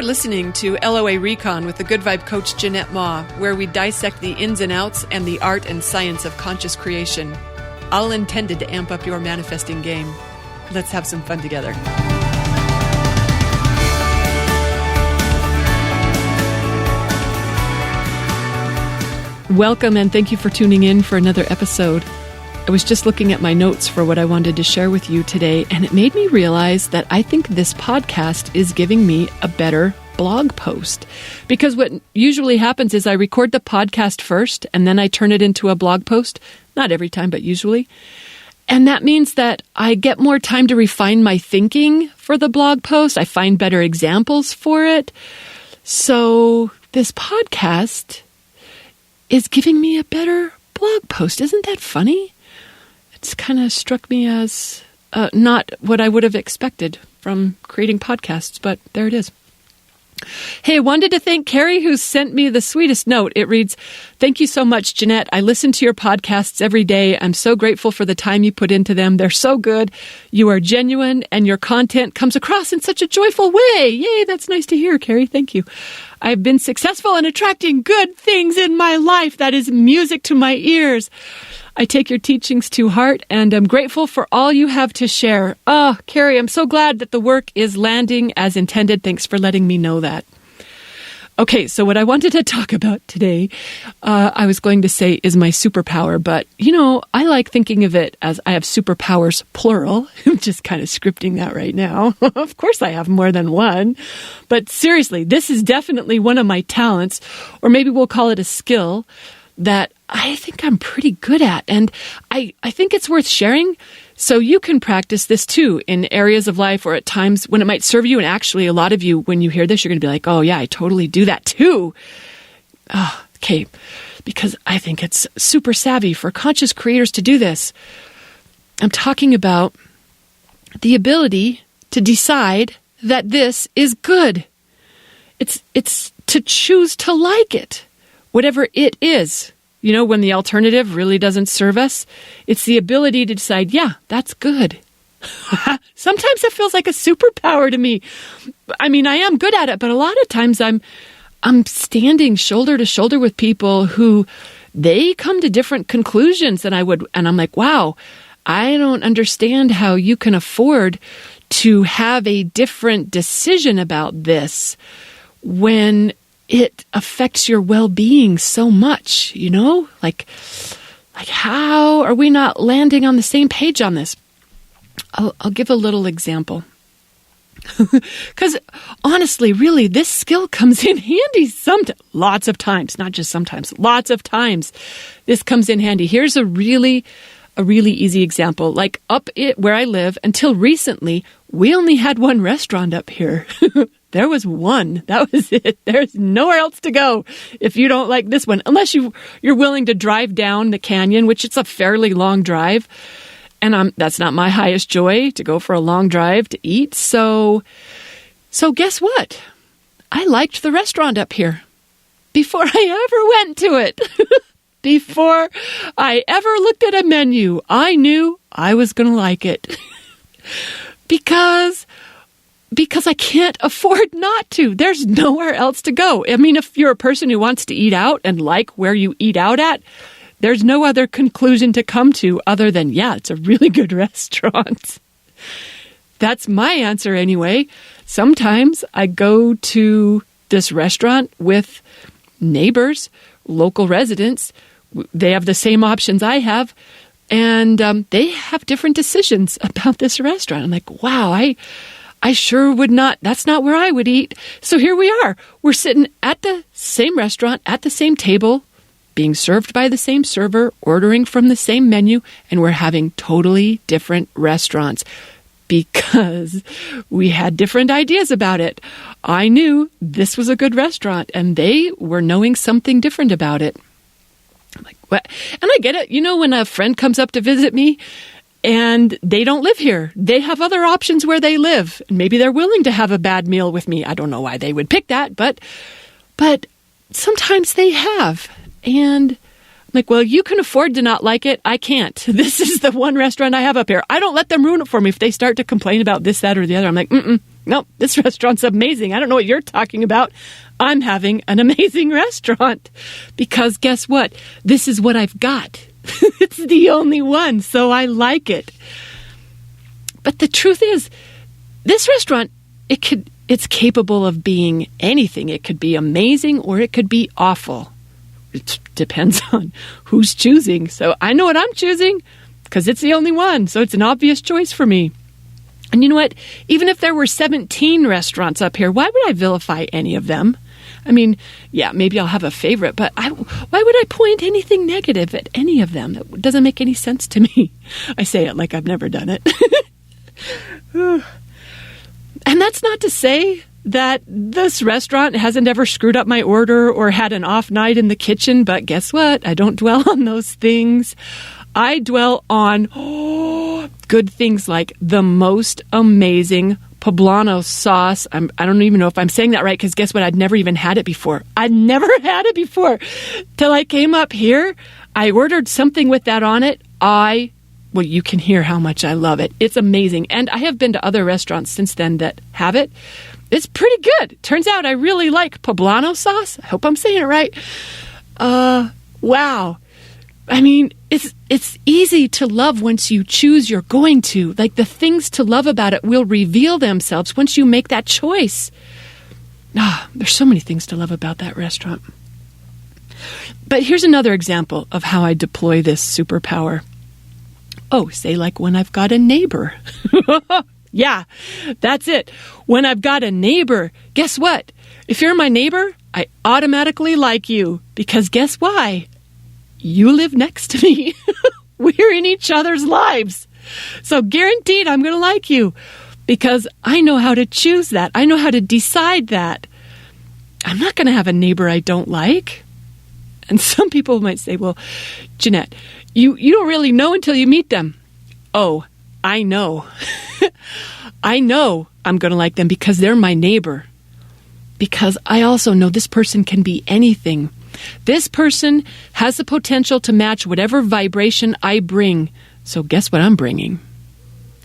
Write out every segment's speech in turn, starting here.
You're listening to LOA Recon with the Good Vibe Coach Jeanette Ma, where we dissect the ins and outs and the art and science of conscious creation, all intended to amp up your manifesting game. Let's have some fun together. Welcome and thank you for tuning in for another episode. I was just looking at my notes for what I wanted to share with you today, and it made me realize that I think this podcast is giving me a better blog post. Because what usually happens is I record the podcast first, and then I turn it into a blog post. Not every time, but usually. And that means that I get more time to refine my thinking for the blog post. I find better examples for it. So this podcast is giving me a better blog post. Isn't that funny? It's kind of struck me as not what I would have expected from creating podcasts, but there it is. Hey, I wanted to thank Carrie, who sent me the sweetest note. It reads, "Thank you so much, Jeanette. I listen to your podcasts every day. I'm so grateful for the time you put into them. They're so good. You are genuine, and your content comes across in such a joyful way." Yay, that's nice to hear, Carrie. Thank you. "I've been successful in attracting good things in my life. That is music to my ears. I take your teachings to heart, and I'm grateful for all you have to share." Oh, Carrie, I'm so glad that the work is landing as intended. Thanks for letting me know that. Okay, so what I wanted to talk about today, I was going to say is my superpower, but, I like thinking of it as I have superpowers, plural. I'm just kind of scripting that right now. Of course I have more than one. But seriously, this is definitely one of my talents, or maybe we'll call it a skill, that I think I'm pretty good at. And I think it's worth sharing so you can practice this too in areas of life or at times when it might serve you. And actually, a lot of you, when you hear this, you're going to be like, oh yeah, I totally do that too. Okay, because I think it's super savvy for conscious creators to do this. I'm talking about the ability to decide that this is good. It's to choose to like it. Whatever it is, when the alternative really doesn't serve us, it's the ability to decide, yeah, that's good. Sometimes it feels like a superpower to me. I mean, I am good at it, but a lot of times I'm standing shoulder to shoulder with people who they come to different conclusions than I would. And I'm like, wow, I don't understand how you can afford to have a different decision about this when it affects your well-being so much, Like how are we not landing on the same page on this? I'll give a little example. Because honestly, really, this skill comes in handy lots of times, not just sometimes, lots of times. This comes in handy. Here's a really easy example. Like where I live, until recently, we only had one restaurant up here. There was one. That was it. There's nowhere else to go if you don't like this one, unless you're willing to drive down the canyon, which it's a fairly long drive. And that's not my highest joy, to go for a long drive to eat. So guess what? I liked the restaurant up here before I ever went to it. Before I ever looked at a menu, I knew I was going to like it. Because I can't afford not to. There's nowhere else to go. I mean, if you're a person who wants to eat out and like where you eat out at, there's no other conclusion to come to other than, yeah, it's a really good restaurant. That's my answer anyway. Sometimes I go to this restaurant with neighbors, local residents. They have the same options I have, and they have different decisions about this restaurant. I'm like, wow, I sure would not. That's not where I would eat. So here we are. We're sitting at the same restaurant, at the same table, being served by the same server, ordering from the same menu, and we're having totally different restaurants because we had different ideas about it. I knew this was a good restaurant, and they were knowing something different about it. I'm like, what? And I get it. When a friend comes up to visit me, and they don't live here. They have other options where they live. And maybe they're willing to have a bad meal with me. I don't know why they would pick that, but sometimes they have. And I'm like, well, you can afford to not like it. I can't. This is the one restaurant I have up here. I don't let them ruin it for me. If they start to complain about this, that, or the other, I'm like, nope, this restaurant's amazing. I don't know what you're talking about. I'm having an amazing restaurant. Because guess what? This is what I've got. It's the only one, so I like it. But the truth is, this restaurant, it's capable of being anything. It could be amazing or it could be awful. It depends on who's choosing. So I know what I'm choosing because it's the only one. So it's an obvious choice for me. And you know what? Even if there were 17 restaurants up here, why would I vilify any of them? I mean, yeah, maybe I'll have a favorite, but why would I point anything negative at any of them? That doesn't make any sense to me. I say it like I've never done it. And that's not to say that this restaurant hasn't ever screwed up my order or had an off night in the kitchen, but guess what? I don't dwell on those things. I dwell on good things like the most amazing poblano sauce. I don't even know if I'm saying that right, because guess what? I'd never even had it before. I'd never had it before. Till I came up here, I ordered something with that on it. Well, you can hear how much I love it. It's amazing. And I have been to other restaurants since then that have it. It's pretty good. Turns out I really like poblano sauce. I hope I'm saying it right. Wow. I mean, it's easy to love once you choose you're going to. Like, the things to love about it will reveal themselves once you make that choice. There's so many things to love about that restaurant. But here's another example of how I deploy this superpower. Say like when I've got a neighbor. Yeah, that's it. When I've got a neighbor, guess what? If you're my neighbor, I automatically like you. Because guess why? You live next to me. We're in each other's lives. So guaranteed I'm going to like you. Because I know how to choose that. I know how to decide that. I'm not going to have a neighbor I don't like. And some people might say, well, Jeanette, you don't really know until you meet them. Oh, I know. I know I'm going to like them because they're my neighbor. Because I also know this person can be anything. This person has the potential to match whatever vibration I bring. So guess what I'm bringing?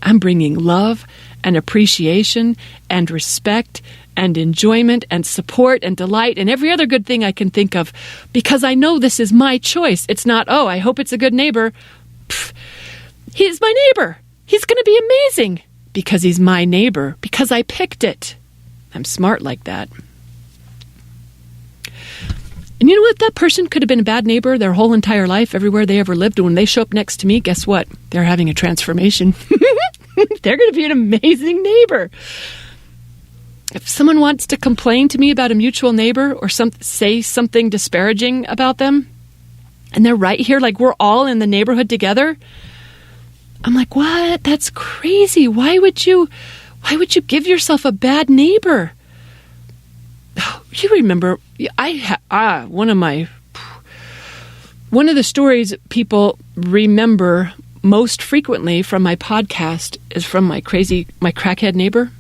I'm bringing love and appreciation and respect and enjoyment and support and delight and every other good thing I can think of, because I know this is my choice. It's not, I hope it's a good neighbor. He's my neighbor. He's going to be amazing because he's my neighbor, because I picked it. I'm smart like that. And you know what? That person could have been a bad neighbor their whole entire life, everywhere they ever lived. And when they show up next to me, guess what? They're having a transformation. They're going to be an amazing neighbor. If someone wants to complain to me about a mutual neighbor or say something disparaging about them, and they're right here, like we're all in the neighborhood together, I'm like, what? That's crazy. Why would you give yourself a bad neighbor? You remember, one of the stories people remember most frequently from my podcast is from my crackhead neighbor.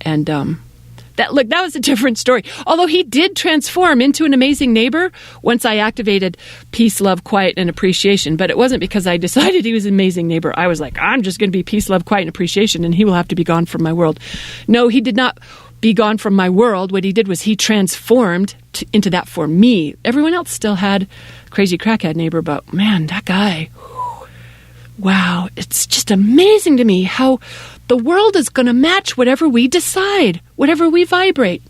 And that was a different story. Although he did transform into an amazing neighbor once I activated peace, love, quiet, and appreciation. But it wasn't because I decided he was an amazing neighbor. I was like, I'm just going to be peace, love, quiet, and appreciation, and he will have to be gone from my world. No, he did not be gone from my world. What he did was he transformed into that for me. Everyone else still had crazy crackhead neighbor, but man, that guy, wow, it's just amazing to me how the world is going to match whatever we decide, whatever we vibrate.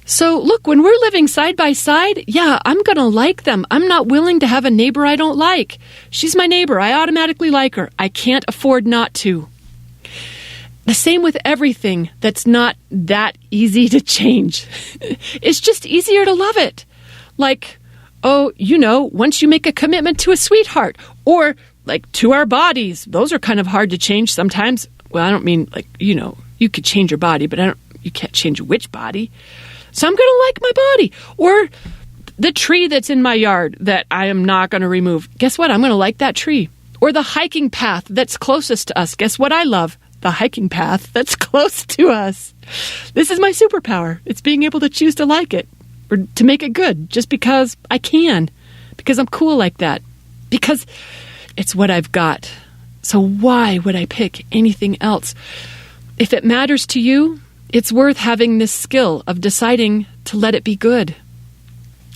So look, when we're living side by side, yeah, I'm going to like them. I'm not willing to have a neighbor I don't like. She's my neighbor. I automatically like her. I can't afford not to. The same with everything that's not that easy to change. It's just easier to love it. Like, once you make a commitment to a sweetheart, or like to our bodies, those are kind of hard to change sometimes. Well, I don't mean like, you could change your body, but you can't change which body. So I'm going to like my body. Or the tree that's in my yard that I am not going to remove. Guess what? I'm going to like that tree. Or the hiking path that's closest to us. Guess what I love? The hiking path that's close to us. This is my superpower. It's being able to choose to like it or to make it good just because I can. Because I'm cool like that. Because it's what I've got. So why would I pick anything else? If it matters to you, it's worth having this skill of deciding to let it be good.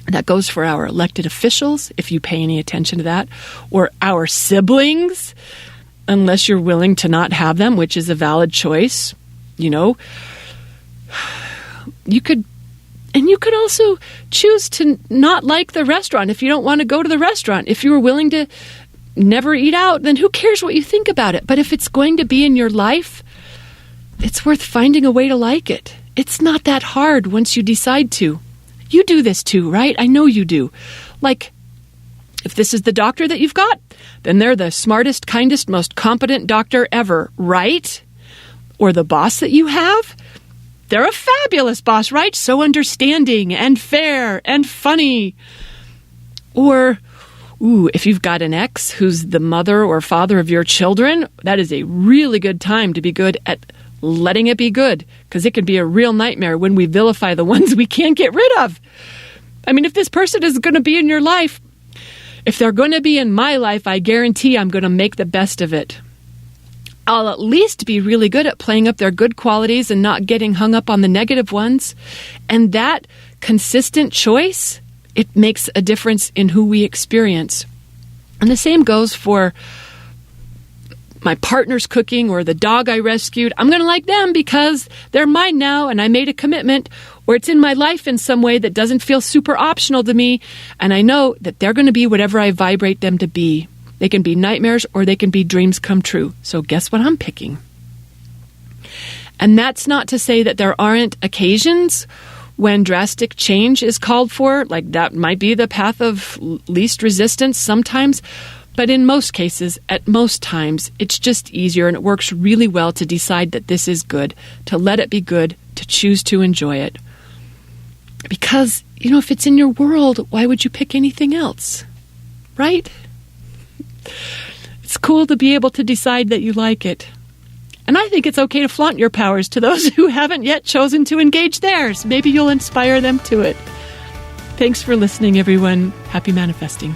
That goes for our elected officials, if you pay any attention to that, or our siblings, unless you're willing to not have them, which is a valid choice. You could also choose to not like the restaurant if you don't want to go to the restaurant. If you were willing to never eat out, then who cares what you think about it? But if it's going to be in your life, it's worth finding a way to like it. It's not that hard once you decide to. You do this too, right? I know you do. Like, if this is the doctor that you've got, then they're the smartest, kindest, most competent doctor ever, right? Or the boss that you have, they're a fabulous boss, right? So understanding and fair and funny. Or, if you've got an ex who's the mother or father of your children, that is a really good time to be good at letting it be good, because it can be a real nightmare when we vilify the ones we can't get rid of. I mean, if this person is going to be in your life, if they're going to be in my life, I guarantee I'm going to make the best of it. I'll at least be really good at playing up their good qualities and not getting hung up on the negative ones. And that consistent choice, it makes a difference in who we experience. And the same goes for my partner's cooking or the dog I rescued. I'm going to like them because they're mine now and I made a commitment, or it's in my life in some way that doesn't feel super optional to me. And I know that they're going to be whatever I vibrate them to be. They can be nightmares or they can be dreams come true. So guess what I'm picking? And that's not to say that there aren't occasions when drastic change is called for. Like, that might be the path of least resistance sometimes. But in most cases, at most times, it's just easier and it works really well to decide that this is good, to let it be good, to choose to enjoy it. Because, if it's in your world, why would you pick anything else? Right? It's cool to be able to decide that you like it. And I think it's okay to flaunt your powers to those who haven't yet chosen to engage theirs. Maybe you'll inspire them to it. Thanks for listening, everyone. Happy manifesting.